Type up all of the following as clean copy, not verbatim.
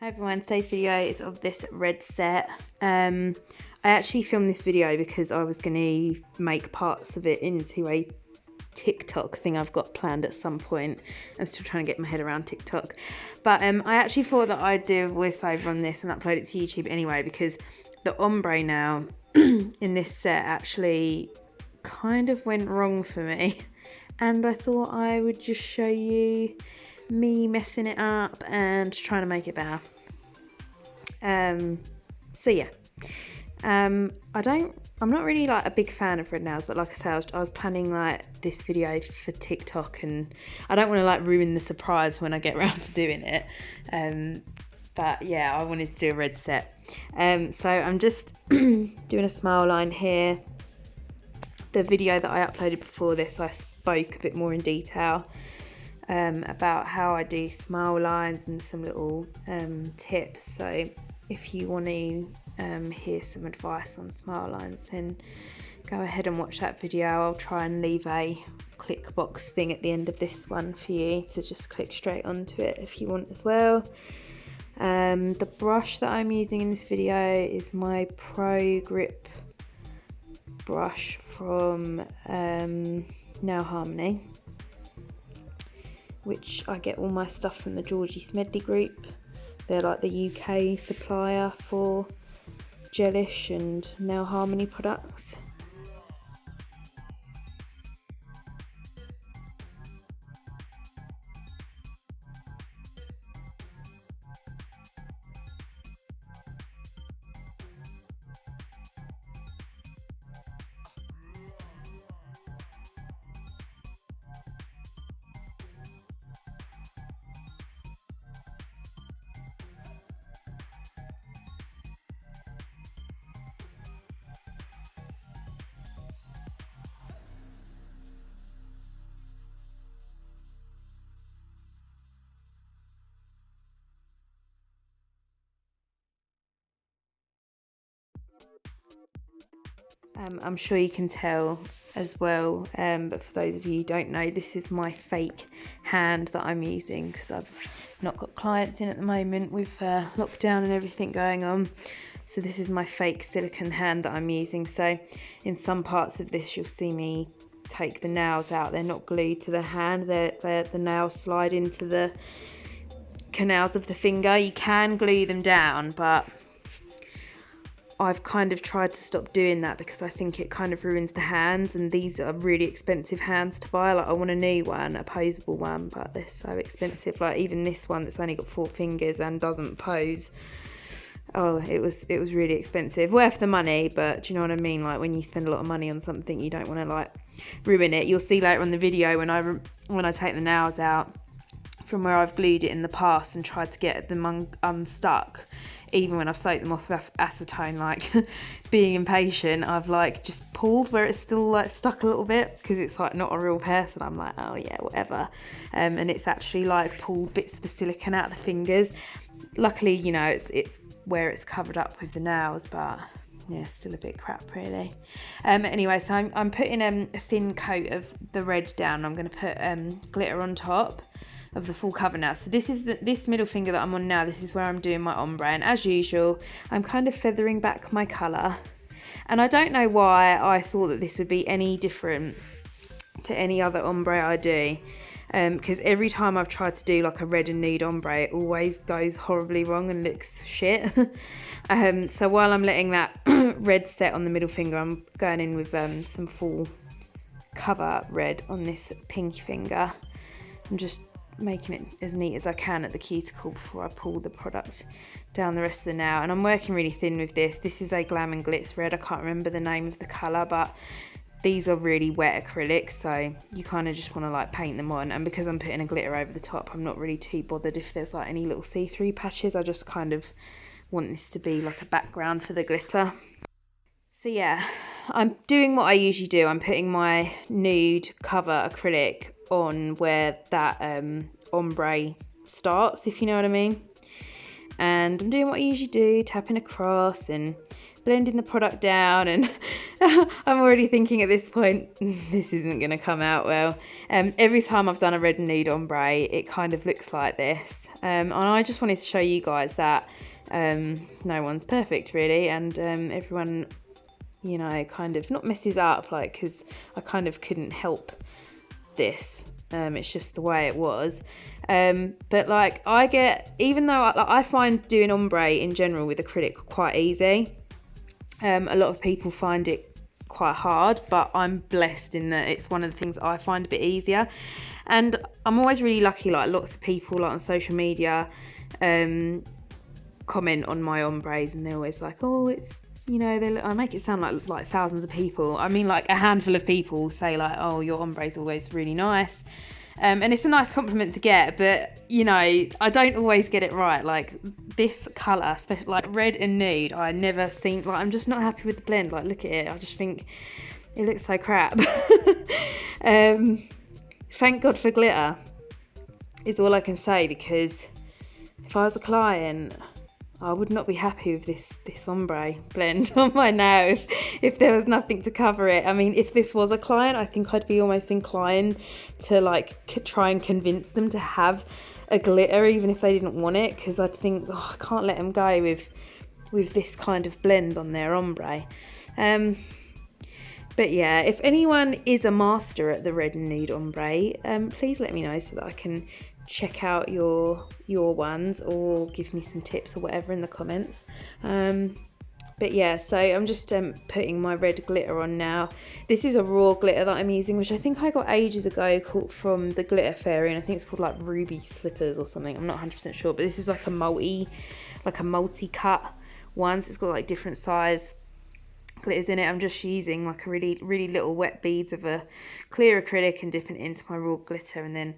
Hi everyone, today's video is of this red set. I actually filmed this video because I was going to make parts of it into a TikTok thing I've got planned at some point. I'm still trying to get my head around TikTok. But I actually thought that I'd do a voiceover on this and upload it to YouTube anyway, because the ombre now in this set actually kind of went wrong for me. And I thought I would just show you me messing it up and trying to make it better. So yeah, I'm not really like a big fan of red nails, but like I said, I was planning like this video for TikTok, and I don't want to like ruin the surprise when I get around to doing it. But yeah, I wanted to do a red set. So I'm just doing a smile line here. The video that I uploaded before this, I spoke a bit more in detail about how I do smile lines and some little tips. So if you want to hear some advice on smile lines, then go ahead and watch that video. I'll try and leave a click box thing at the end of this one for you to just click straight onto it if you want as well. The brush that I'm using in this video is my Pro Grip brush from Nail Harmony, which I get all my stuff from the Georgie Smedley group. They're like the UK supplier for gelish and Nail Harmony products. I'm sure you can tell as well, but for those of you who don't know, this is my fake hand that I'm using because I've not got clients in at the moment with lockdown and everything going on. So this is my fake silicone hand that I'm using. So in some parts of this you'll see me take the nails out. They're not glued to the hand, the nails slide into the canals of the finger. You can glue them down, but I've kind of tried to stop doing that because I think it kind of ruins the hands, and these are really expensive hands to buy. Like I want a new one, a posable one, but they're so expensive. Like even this one that's only got 4 fingers and doesn't pose. Oh, it was really expensive. Worth the money, but do you know what I mean? Like when you spend a lot of money on something, you don't want to like ruin it. You'll see later on the video when I take the nails out from where I've glued it in the past and tried to get them unstuck. Even when I've soaked them off with acetone, like being impatient, I've like just pulled where it's still like stuck a little bit because it's like not a real person. I'm like, oh yeah, whatever. And it's actually like pulled bits of the silicone out of the fingers. Luckily, you know, it's where it's covered up with the nails, but yeah, still a bit crap really. Anyway, so I'm putting a thin coat of the red down. I'm going to put glitter on top of the full cover now. So this is this middle finger that I'm on now. This is where I'm doing my ombre, and as usual I'm kind of feathering back my colour, and I don't know why I thought that this would be any different to any other ombre I do, because every time I've tried to do like a red and nude ombre, it always goes horribly wrong and looks shit. So while I'm letting that red set on the middle finger, I'm going in with some full cover red on this pinky finger. I'm just making it as neat as I can at the cuticle before I pull the product down the rest of the nail. And I'm working really thin with this. This is a Glam and Glitz red. I can't remember the name of the colour, but these are really wet acrylics, so you kind of just want to like paint them on. And because I'm putting a glitter over the top, I'm not really too bothered if there's like any little see-through patches. I just kind of want this to be like a background for the glitter. So yeah, I'm doing what I usually do. I'm putting my nude cover acrylic on where that ombre starts, if you know what I mean. And I'm doing what I usually do, tapping across and blending the product down, and I'm already thinking at this point, this isn't going to come out well. Every time I've done a red and nude ombre, it kind of looks like this. And I just wanted to show you guys that no one's perfect really, and everyone, you know, kind of not messes up, like, because I kind of couldn't help this. It's just the way it was. But like, I get, even though I find doing ombre in general with acrylic quite easy, a lot of people find it quite hard, but I'm blessed in that it's one of the things I find a bit easier. And I'm always really lucky, like lots of people like on social media comment on my ombres, and they're always like, oh, it's, you know, I make it sound like thousands of people. I mean, like a handful of people say like, oh, your ombre is always really nice. And it's a nice compliment to get, but you know, I don't always get it right. Like this colour, especially like red and nude, I never seen, like, I'm just not happy with the blend. Like, look at it, I just think it looks so crap. Thank God for glitter is all I can say, because if I was a client, I would not be happy with this ombre blend on my nail if there was nothing to cover it. I mean, if this was a client, I think I'd be almost inclined to like try and convince them to have a glitter even if they didn't want it, because I'd think, oh, I can't let them go with this kind of blend on their ombre. But yeah, if anyone is a master at the red and nude ombre, please let me know so that I can check out your ones, or give me some tips or whatever in the comments. But yeah, so I'm just putting my red glitter on now. This is a raw glitter that I'm using, which I think I got ages ago, called from the Glitter Fairy, and I think it's called like Ruby Slippers or something. I'm not 100% sure, but this is like a multi-cut one, so it's got like different size glitters in it. I'm just using like a really little wet beads of a clear acrylic and dipping it into my raw glitter, and then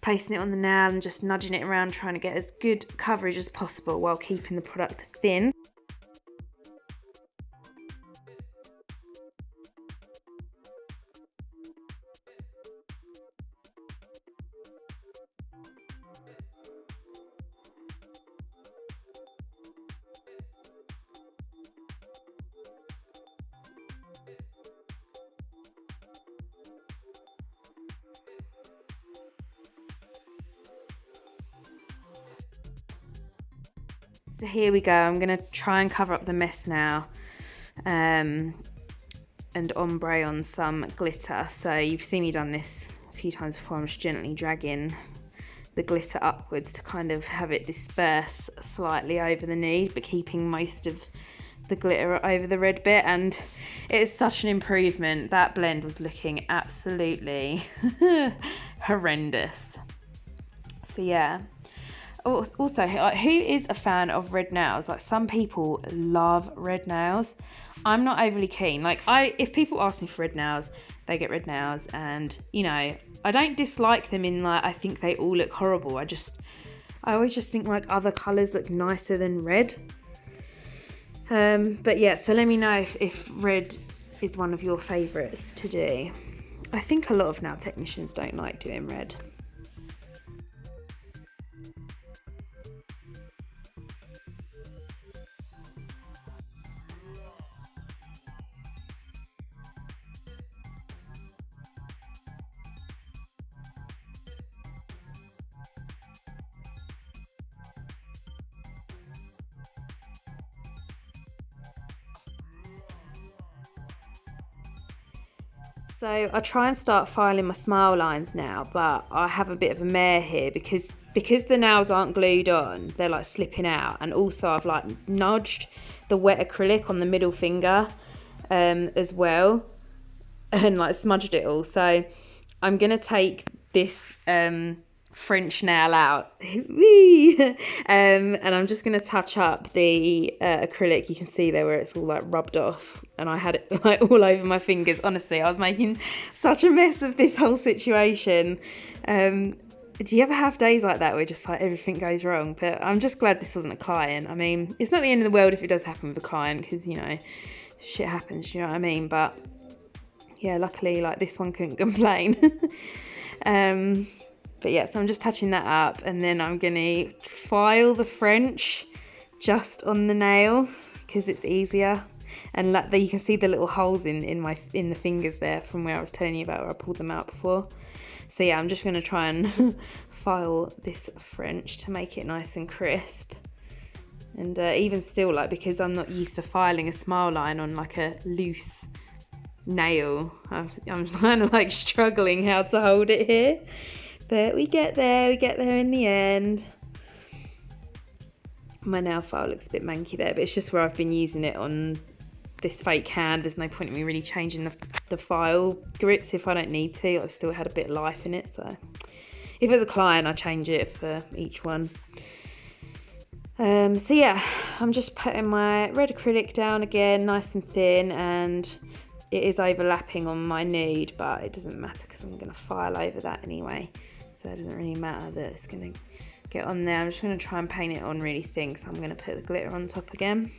placing it on the nail and just nudging it around, trying to get as good coverage as possible while keeping the product thin. So here we go, I'm going to try and cover up the mess now, and ombre on some glitter. So you've seen me done this a few times before. I'm just gently dragging the glitter upwards to kind of have it disperse slightly over the nude, but keeping most of the glitter over the red bit. And it's such an improvement. That blend was looking absolutely horrendous. So yeah. Also, like, who is a fan of red nails? Like, some people love red nails. I'm not overly keen. Like, if people ask me for red nails, they get red nails, and you know, I don't dislike them in like I think they all look horrible. I always just think like other colours look nicer than red. But yeah, so let me know if red is one of your favourites to do. I think a lot of nail technicians don't like doing red. So I try and start filing my smile lines now, but I have a bit of a mare here because the nails aren't glued on, they're like slipping out. And also I've like nudged the wet acrylic on the middle finger as well, and like smudged it all. So I'm gonna take this French nail out and I'm just going to touch up the acrylic. You can see there where it's all like rubbed off, and I had it like all over my fingers. Honestly, I was making such a mess of this whole situation. Do you ever have days like that where just like everything goes wrong? But I'm just glad this wasn't a client. I mean, it's not the end of the world if it does happen with a client, because you know, shit happens, you know what I mean? But yeah, luckily like this one couldn't complain. But yeah, so I'm just touching that up, and then I'm going to file the French just on the nail, because it's easier. And like you can see the little holes in the fingers there from where I was telling you about where I pulled them out before. So yeah, I'm just going to try and file this French to make it nice and crisp. And even still, like, because I'm not used to filing a smile line on like a loose nail, I'm kind of like struggling how to hold it here. But we get there in the end. My nail file looks a bit manky there, but it's just where I've been using it on this fake hand. There's no point in me really changing the file grips if I don't need to. I still had a bit of life in it, so if it's a client, I change it for each one. So yeah, I'm just putting my red acrylic down again, nice and thin, and it is overlapping on my nude, but it doesn't matter because I'm going to file over that anyway, so it doesn't really matter that it's going to get on there. I'm just going to try and paint it on really thin, so I'm going to put the glitter on top again.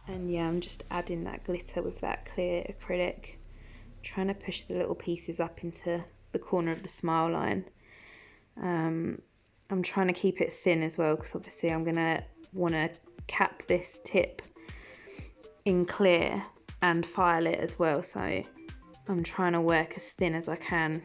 And yeah, I'm just adding that glitter with that clear acrylic, trying to push the little pieces up into the corner of the smile line. I'm trying to keep it thin as well, because obviously I'm going to want to cap this tip in clear and file it as well, so I'm trying to work as thin as I can.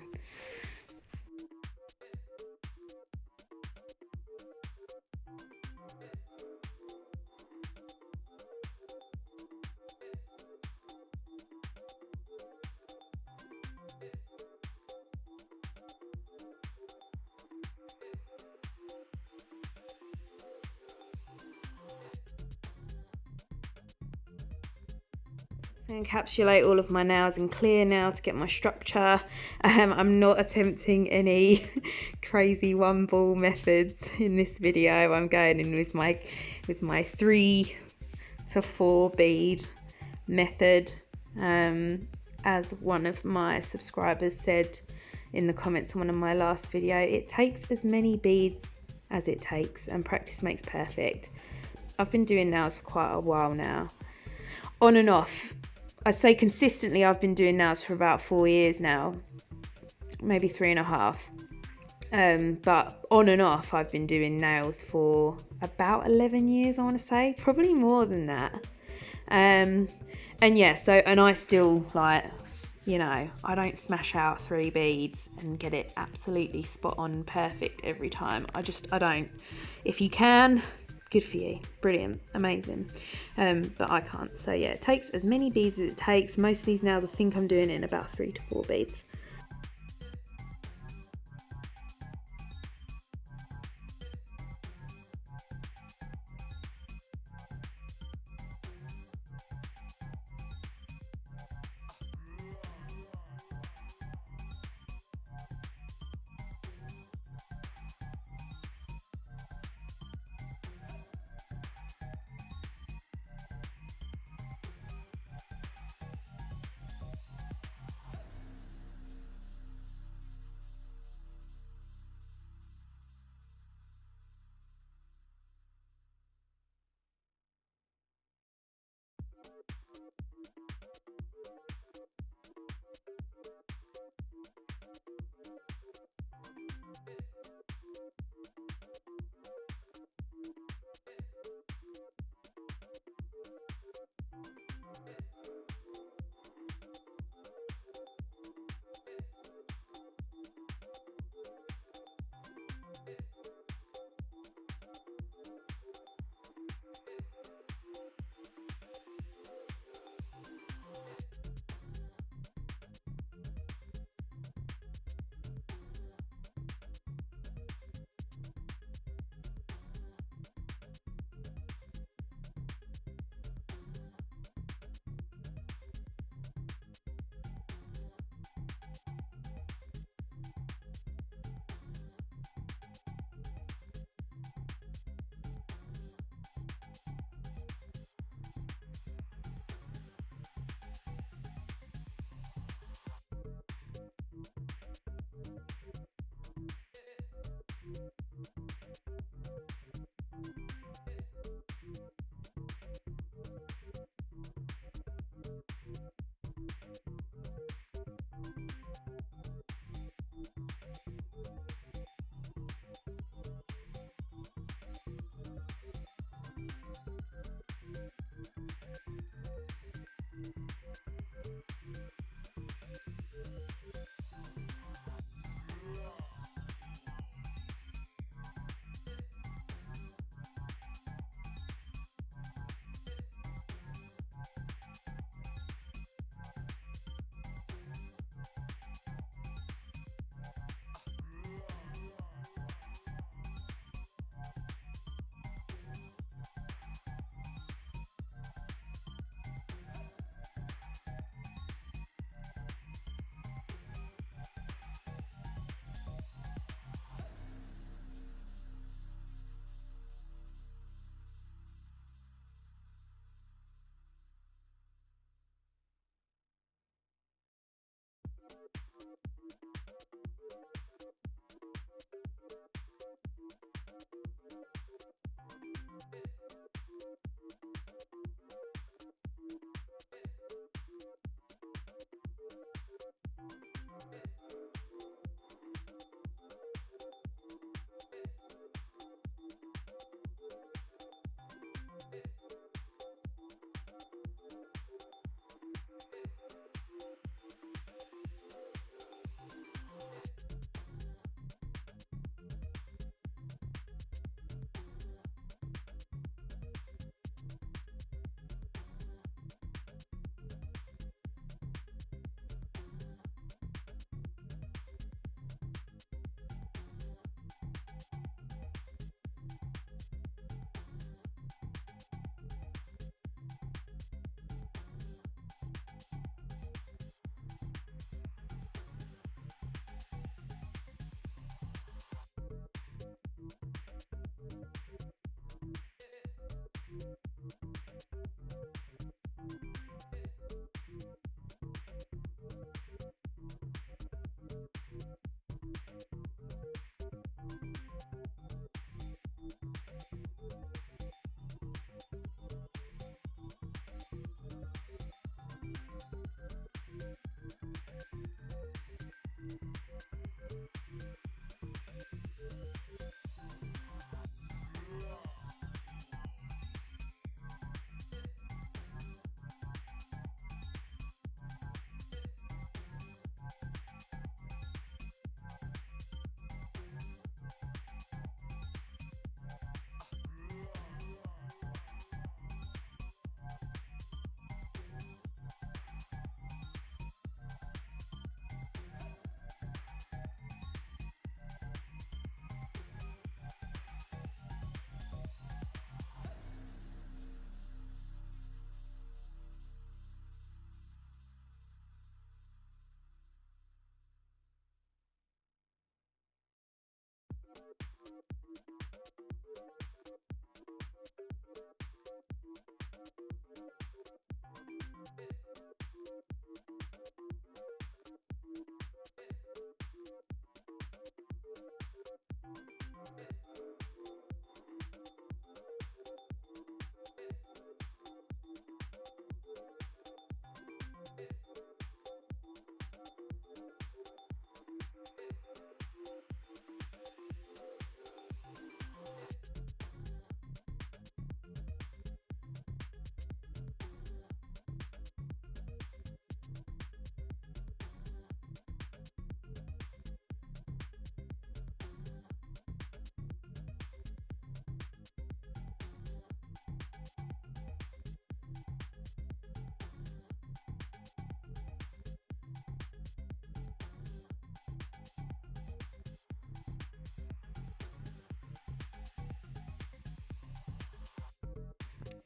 So encapsulate all of my nails in clear now to get my structure. I'm not attempting any crazy one ball methods in this video. I'm going in with my 3 to 4 bead method. As one of my subscribers said in the comments on one of my last video, it takes as many beads as it takes, and practice makes perfect. I've been doing nails for quite a while now, on and off. I'd say consistently I've been doing nails for about 4 years now, maybe 3.5. But on and off I've been doing nails for about 11 years, I want to say, probably more than that. And yeah, so, and I still, like, you know, I don't smash out 3 beads and get it absolutely spot on perfect every time. I don't. If you can, good for you, brilliant, amazing, but I can't. So yeah, it takes as many beads as it takes. Most of these nails I think I'm doing it in about 3 to 4 beads.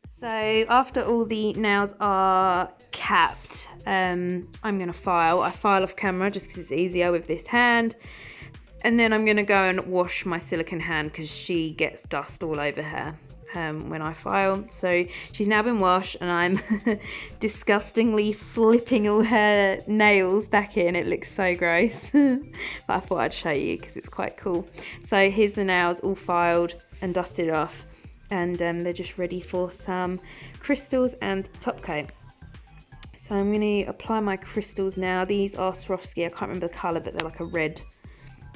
So after all the nails are capped, I'm going to file. I file off camera just because it's easier with this hand. And then I'm going to go and wash my silicone hand because she gets dust all over her when I file. So she's now been washed and I'm disgustingly slipping all her nails back in. It looks so gross. But I thought I'd show you because it's quite cool. So here's the nails all filed and dusted off. And they're just ready for some crystals and top coat. So I'm going to apply my crystals now. These are Swarovski. I can't remember the colour, but they're like a red.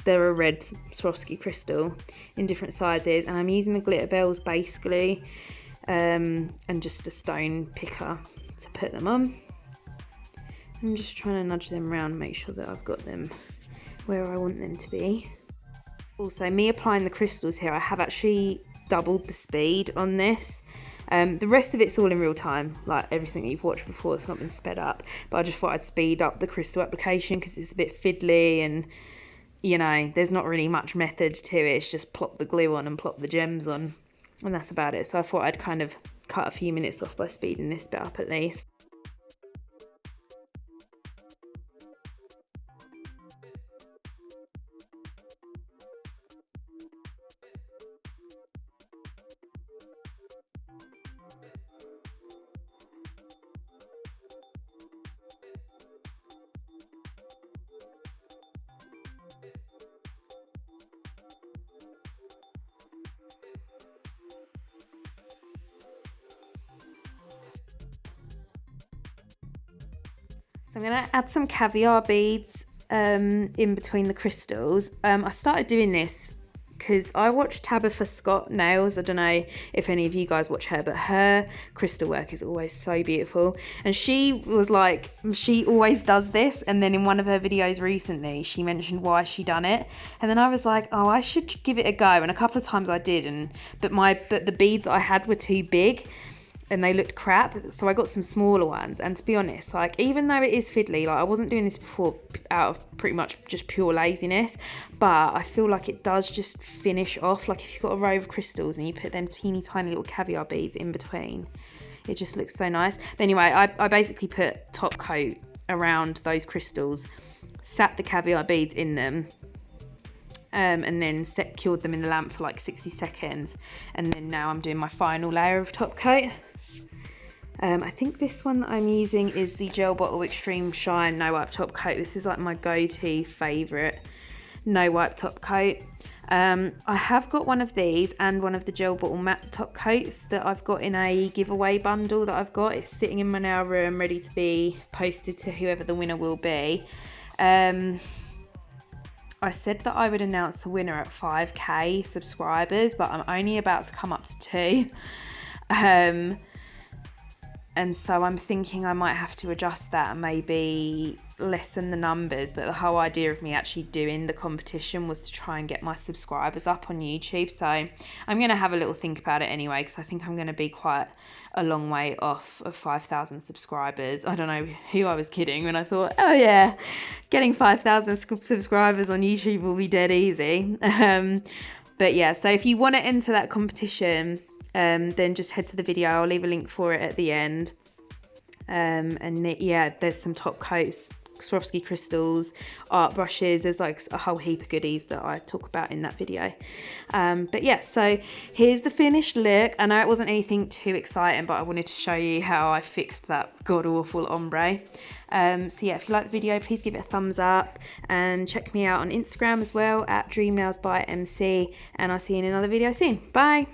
They're a red Swarovski crystal in different sizes. And I'm using the Glitter Bells base glue and just a stone picker to put them on. I'm just trying to nudge them around and make sure that I've got them where I want them to be. Also, me applying the crystals here, I have actually doubled the speed on this. The rest of it's all in real time, like everything that you've watched before. It's not been sped up, but I just thought I'd speed up the crystal application because it's a bit fiddly and, you know, there's not really much method to it. It's just plop the glue on and plop the gems on, and that's about it. So I thought I'd kind of cut a few minutes off by speeding this bit up at least. So I'm going to add some caviar beads in between the crystals. I started doing this because I watched Tabitha Scott Nails. I don't know if any of you guys watch her, but her crystal work is always so beautiful. And she was like, she always does this. And then in one of her videos recently, she mentioned why she done it. And then I was like, oh, I should give it a go. And a couple of times I did, but the beads I had were too big and they looked crap, so I got some smaller ones. And to be honest, like, even though it is fiddly, like, I wasn't doing this before out of pretty much just pure laziness, but I feel like it does just finish off. Like, if you've got a row of crystals and you put them teeny tiny little caviar beads in between, it just looks so nice. But anyway, I basically put top coat around those crystals, sat the caviar beads in them, and then cured them in the lamp for like 60 seconds. And then now I'm doing my final layer of top coat. I think this one that I'm using is the Gel Bottle Extreme Shine No Wipe Top Coat. This is like my go-to favourite no wipe top coat. I have got one of these and one of the Gel Bottle Matte Top Coats that I've got in a giveaway bundle that I've got. It's sitting in my nail room ready to be posted to whoever the winner will be. I said that I would announce the winner at 5k subscribers, but I'm only about to come up to 2. And so I'm thinking I might have to adjust that and maybe lessen the numbers. But the whole idea of me actually doing the competition was to try and get my subscribers up on YouTube. So I'm going to have a little think about it anyway, because I think I'm going to be quite a long way off of 5,000 subscribers. I don't know who I was kidding when I thought, oh yeah, getting 5,000 subscribers on YouTube will be dead easy. But yeah, so if you want to enter that competition, then just head to the video. I'll leave a link for it at the end. Yeah, there's some top coats, Swarovski crystals, art brushes. There's like a whole heap of goodies that I talk about in that video. But yeah, so here's the finished look. I know it wasn't anything too exciting, but I wanted to show you how I fixed that god-awful ombre. So yeah, if you like the video, please give it a thumbs up and check me out on Instagram as well at DreamNailsByMC, and I'll see you in another video soon. Bye.